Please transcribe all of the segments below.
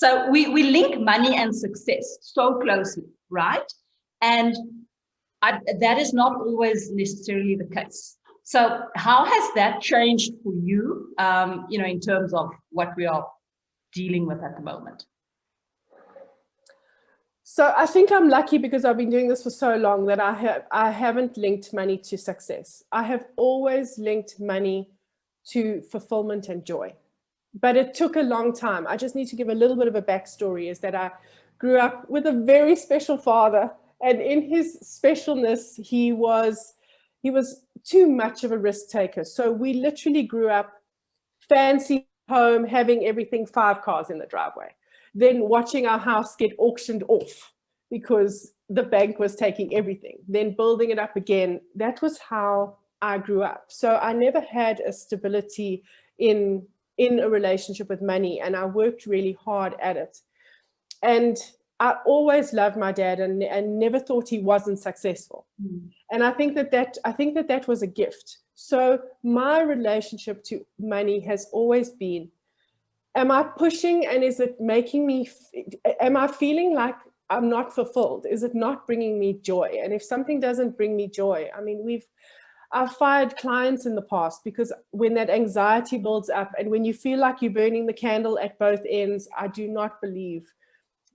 So we link money and success so closely, right? And that is not always necessarily the case. So how has that changed for you, in terms of what we are dealing with at the moment? So I think I'm lucky because I've been doing this for so long that I haven't linked money to success. I have always linked money to fulfillment and joy. But it took a long time. I just need to give a little bit of a backstory, is that I grew up with a very special father, and in his specialness, he was too much of a risk taker. So we literally grew up fancy home, having everything, 5 cars in the driveway, then watching our house get auctioned off because the bank was taking everything, then building it up again. That was how I grew up. So I never had a stability in a relationship with money, and I worked really hard at it. And I always loved my dad and never thought he wasn't successful. And I think that was a gift. So my relationship to money has always been, am I pushing, and is it making me, am I feeling like I'm not fulfilled? Is it not bringing me joy? And if something doesn't bring me joy, I mean, I've fired clients in the past because when that anxiety builds up and when you feel like you're burning the candle at both ends, I do not believe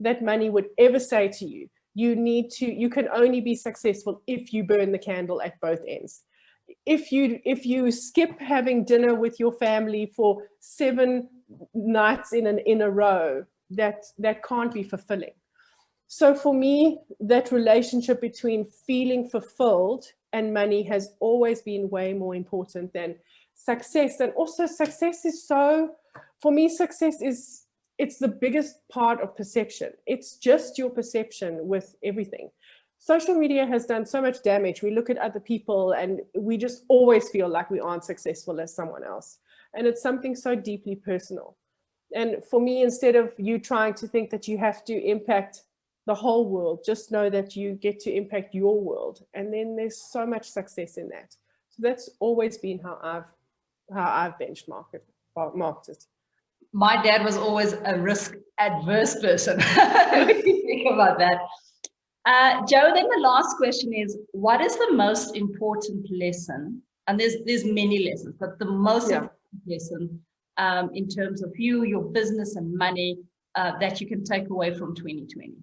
that money would ever say to you, you can only be successful if you burn the candle at both ends. If you skip having dinner with your family for 7 nights in a row, that can't be fulfilling. So for me, that relationship between feeling fulfilled and money has always been way more important than success. And also success is for me, success is, it's the biggest part of perception. It's just your perception with everything. Social media has done so much damage. We look at other people and we just always feel like we aren't successful as someone else. And it's something so deeply personal. And for me, instead of you trying to think that you have to impact the whole world, just know that you get to impact your world. And then there's so much success in that. So that's always been how I've benchmarked it. My dad was always a risk-adverse person. What do you think about that? Joe, then the last question is, what is the most important lesson? And there's many lessons, but the most important lesson in terms of you, your business and money that you can take away from 2020?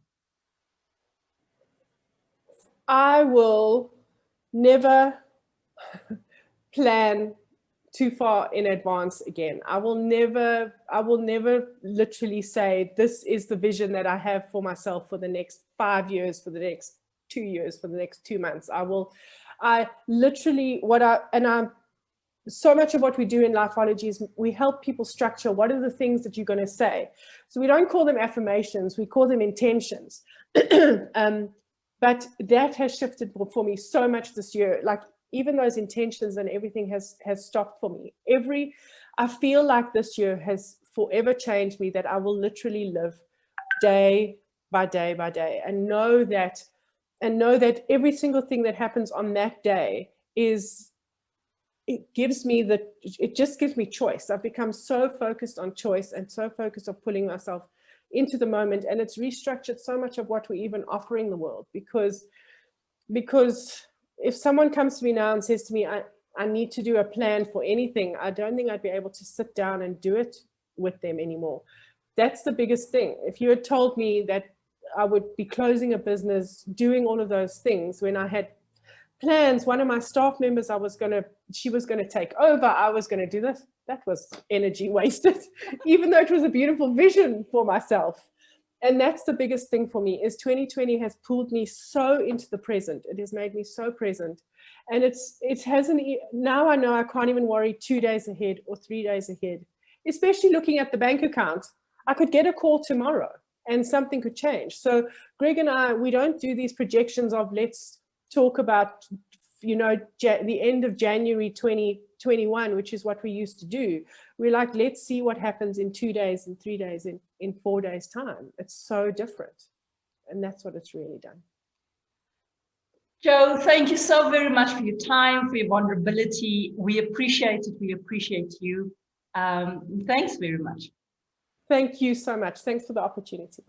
I will never plan too far in advance again. I will never literally say, this is the vision that I have for myself for the next 5 years, for the next 2 years, for the next 2 months. So much of what we do in Lifeology is we help people structure what are the things that you're going to say. So we don't call them affirmations, we call them intentions. But that has shifted for me so much this year. Like even those intentions and everything has stopped for me. I feel like this year has forever changed me, that I will literally live day by day by day and know that every single thing that happens on that day it just gives me choice. I've become so focused on choice and so focused on pulling myself into the moment, and it's restructured so much of what we're even offering the world, because if someone comes to me now and says to me, I need to do a plan for anything, I don't think I'd be able to sit down and do it with them anymore. That's the biggest thing. If you had told me that I would be closing a business, doing all of those things when I had plans, one of my staff members, she was going to take over, I was going to do this, that was energy wasted, even though it was a beautiful vision for myself. And that's the biggest thing for me, is 2020 has pulled me so into the present. It has made me so present. And now I know I can't even worry 2 days ahead or 3 days ahead, especially looking at the bank account. I could get a call tomorrow and something could change. So Greg and I, we don't do these projections of let's talk about, the end of January 2021, which is what we used to do. We're like, let's see what happens in 2 days, in 3 days, in 4 days time. It's so different. And that's what it's really done. Joe, thank you so very much for your time, for your vulnerability. We appreciate it. We appreciate you. Thanks very much. Thank you so much. Thanks for the opportunity.